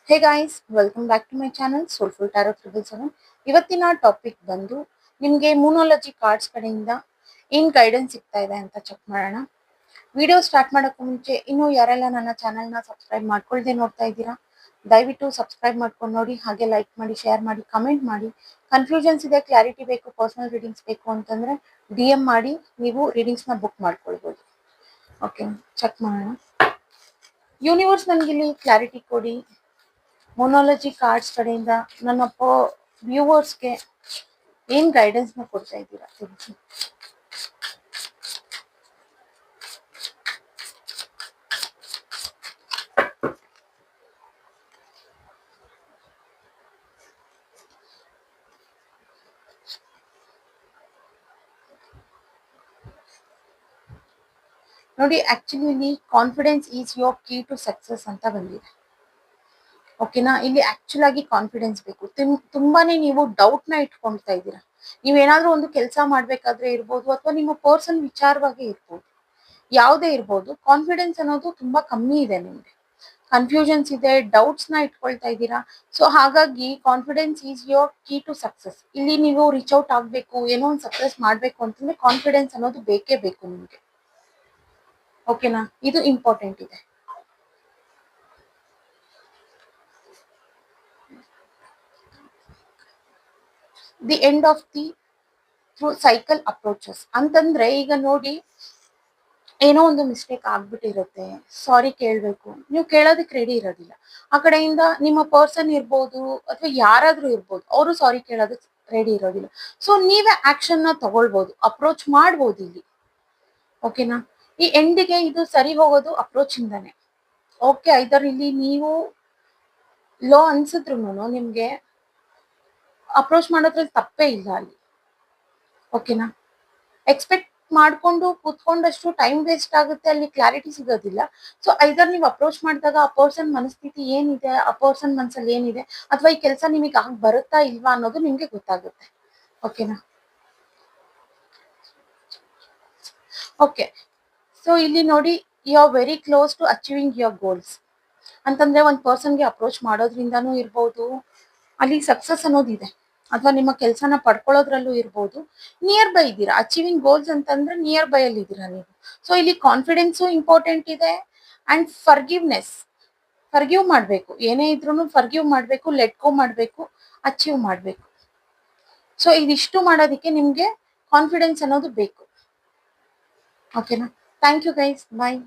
Hey guys, welcome back to my channel soulful tarot 777. ಇವತ್ತಿನ topic ಬಂದು ನಿಮಗೆ ಮೂನಾಲಜಿ cards ಕಡೆಯಿಂದ ಏನು ಗೈಡೆನ್ಸ್ ಸಿಗ್ತಾ ಇದೆ ಅಂತ ಚೆಕ್ ಮಾಡೋಣ. ವಿಡಿಯೋ ಸ್ಟಾರ್ಟ್ ಮಾಡೋಕ್ಕೂ ಮುಂಚೆ ಇನ್ನೂ ಯಾರೆಲ್ಲ ನನ್ನ ಚಾನಲ್ನ ಸಬ್ಸ್ಕ್ರೈಬ್ ಮಾಡ್ಕೊಳ್ದೆ ನೋಡ್ತಾ ಇದ್ದೀರಾ, ದಯವಿಟ್ಟು ಸಬ್ಸ್ಕ್ರೈಬ್ ಮಾಡ್ಕೊಂಡು ನೋಡಿ, ಹಾಗೆ ಲೈಕ್ ಮಾಡಿ, ಶೇರ್ ಮಾಡಿ, ಕಮೆಂಟ್ ಮಾಡಿ. ಕನ್ಫ್ಯೂಷನ್ಸ್ ಇದೆ, ಕ್ಲಾರಿಟಿ ಬೇಕು, ಪರ್ಸನಲ್ ರೀಡಿಂಗ್ಸ್ ಬೇಕು ಅಂತಂದರೆ DM ಮಾಡಿ ನೀವು ರೀಡಿಂಗ್ಸ್ನ ಬುಕ್ ಮಾಡ್ಕೊಳ್ಬೋದು. ಓಕೆ, ಚೆಕ್ ಮಾಡೋಣ. ಯೂನಿವರ್ಸ್ ನನಗಿಲ್ಲಿ ಕ್ಲಾರಿಟಿ ಕೊಡಿ. ಮೊನಾಲಜಿ ಕಾರ್ಡ್ಸ್ ಕಡೆಯಿಂದ ನನ್ನ ವ್ಯೂವರ್ಸ್ಗೆ ಏನ್ ಗೈಡೆನ್ಸ್ ನ ಕೊಡ್ತಾ ಇದ್ದೀರಾ ತಿಳಿಸಿ. ನೋಡಿ, ಆಕ್ಚುಲಿ ಇಲ್ಲಿ confidence is your key to success ಅಂತ ಬಂದಿದೆ. ಓಕೆನಾ, ಇಲ್ಲಿ ಆಕ್ಚುಲ್ ಆಗಿ ಕಾನ್ಫಿಡೆನ್ಸ್ ಬೇಕು. ತುಂಬಾನೇ ನೀವು ಡೌಟ್ ನ ಇಟ್ಕೊಳ್ತಾ ಇದ್ದೀರಾ. ನೀವೇನಾದ್ರೂ ಒಂದು ಕೆಲಸ ಮಾಡ್ಬೇಕಾದ್ರೆ ಇರ್ಬೋದು, ಅಥವಾ ನಿಮ್ಮ ಪರ್ಸನ್ ವಿಚಾರವಾಗಿ ಇರ್ಬೋದು, ಯಾವುದೇ ಇರ್ಬೋದು, ಕಾನ್ಫಿಡೆನ್ಸ್ ಅನ್ನೋದು ತುಂಬಾ ಕಮ್ಮಿ ಇದೆ ನಿಮ್ಗೆ. ಕನ್ಫ್ಯೂಷನ್ಸ್ ಇದೆ, ಡೌಟ್ಸ್ ನ ಇಟ್ಕೊಳ್ತಾ ಇದ್ದೀರಾ. ಸೊ ಹಾಗಾಗಿ confidence is your key to success. ಇಲ್ಲಿ ನೀವು ರೀಚ್ ಔಟ್ ಆಗ್ಬೇಕು, ಏನೋ ಒಂದು ಸಕ್ಸಸ್ ಮಾಡ್ಬೇಕು ಅಂತಂದ್ರೆ ಕಾನ್ಫಿಡೆನ್ಸ್ ಅನ್ನೋದು ಬೇಕೇ ಬೇಕು ನಿಮ್ಗೆ. ಓಕೆನಾ, ಇದು ಇಂಪಾರ್ಟೆಂಟ್ ಇದೆ. The end of the through cycle approaches ಅಂತಂದ್ರೆ, ಈಗ ನೋಡಿ, ಏನೋ ಒಂದು ಮಿಸ್ಟೇಕ್ ಆಗ್ಬಿಟ್ಟಿರುತ್ತೆ, ಸಾರಿ ಕೇಳಬೇಕು, ನೀವು ಕೇಳೋದಕ್ಕೆ ರೆಡಿ ಇರೋದಿಲ್ಲ. ಆ ಕಡೆಯಿಂದ ನಿಮ್ಮ ಪರ್ಸನ್ ಇರ್ಬೋದು ಅಥವಾ ಯಾರಾದ್ರೂ ಇರ್ಬೋದು, ಅವರು ಸಾರಿ ಕೇಳೋದಕ್ಕೆ ರೆಡಿ ಇರೋದಿಲ್ಲ. ಸೊ ನೀವೇ ಆಕ್ಷನ್ ನ ತಗೊಳ್ಬೋದು, ಅಪ್ರೋಚ್ ಮಾಡ್ಬೋದು ಇಲ್ಲಿ. ಓಕೆನಾ, ಈ ಎಂಡಿಗೆ ಇದು ಸರಿ ಹೋಗೋದು ಅಪ್ರೋಚ್ ಇಂದಾನೆ. ಓಕೆ, ಐದರ್ ಇಲ್ಲಿ ನೀವು ಲೋ ಅನ್ಸಿದ್ರು ನಿಮ್ಗೆ ಅಪ್ರೋಚ್ ಮಾಡೋದ್ರಲ್ಲಿ ತಪ್ಪೇ ಇಲ್ಲ ಅಲ್ಲಿ. ಓಕೆನಾ, ಎಕ್ಸ್ಪೆಕ್ಟ್ ಮಾಡ್ಕೊಂಡು ಕೂತ್ಕೊಂಡಷ್ಟು ಟೈಮ್ ವೇಸ್ಟ್ ಆಗುತ್ತೆ, ಅಲ್ಲಿ ಕ್ಲಾರಿಟಿ ಸಿಗೋದಿಲ್ಲ. ಸೊ ಐದರ್ ನೀವು ಅಪ್ರೋಚ್ ಮಾಡಿದಾಗ ಆ ಪರ್ಸನ್ ಮನಸ್ಥಿತಿ ಏನಿದೆ, ಆ ಪರ್ಸನ್ ಮನಸ್ಸಲ್ಲಿ ಏನಿದೆ, ಅಥವಾ ಈ ಕೆಲಸ ನಿಮಗೆ ಆಗ ಬರುತ್ತಾ ಇಲ್ವಾ ಅನ್ನೋದು ನಿಮ್ಗೆ ಗೊತ್ತಾಗುತ್ತೆ. ಓಕೆನಾ, ಓಕೆ. ಸೊ ಇಲ್ಲಿ ನೋಡಿ, you are very close to achieving your goals ಅಂತಂದ್ರೆ, ಒಂದು ಪರ್ಸನ್ಗೆ ಅಪ್ರೋಚ್ ಮಾಡೋದ್ರಿಂದಾನು ಇರ್ಬೋದು, ಅಲ್ಲಿ ಸಕ್ಸಸ್ ಅನ್ನೋದಿದೆ, ಅಥವಾ ನಿಮ್ಮ ಕೆಲಸನ ಪಡ್ಕೊಳ್ಳೋದ್ರಲ್ಲೂ ಇರ್ಬೋದು. ನಿಯರ್ ಬೈ ಇದ್ದೀರಾ, ಅಚೀವಿಂಗ್ ಗೋಲ್ಸ್ ಅಂತಂದ್ರೆ ನಿಯರ್ ಬೈ ಅಲ್ಲಿ ಇದ್ದೀರಾ ನೀವು. ಸೊ ಇಲ್ಲಿ ಕಾನ್ಫಿಡೆನ್ಸು ಇಂಪಾರ್ಟೆಂಟ್ ಇದೆ, ಅಂಡ್ ಫರ್ಗಿವ್ ಮಾಡಬೇಕು, ಏನೇ ಇದ್ರೂ ಫರ್ಗಿವ್ ಮಾಡಬೇಕು, ಲೆಟ್ ಗೋ ಮಾಡಬೇಕು, ಅಚೀವ್ ಮಾಡಬೇಕು. ಸೊ ಇದಿಷ್ಟು ಮಾಡೋದಕ್ಕೆ ನಿಮ್ಗೆ ಕಾನ್ಫಿಡೆನ್ಸ್ ಅನ್ನೋದು ಬೇಕು. ಓಕೆನಾ, ಥ್ಯಾಂಕ್ ಯು ಗೈಸ್, ಬಾಯ್.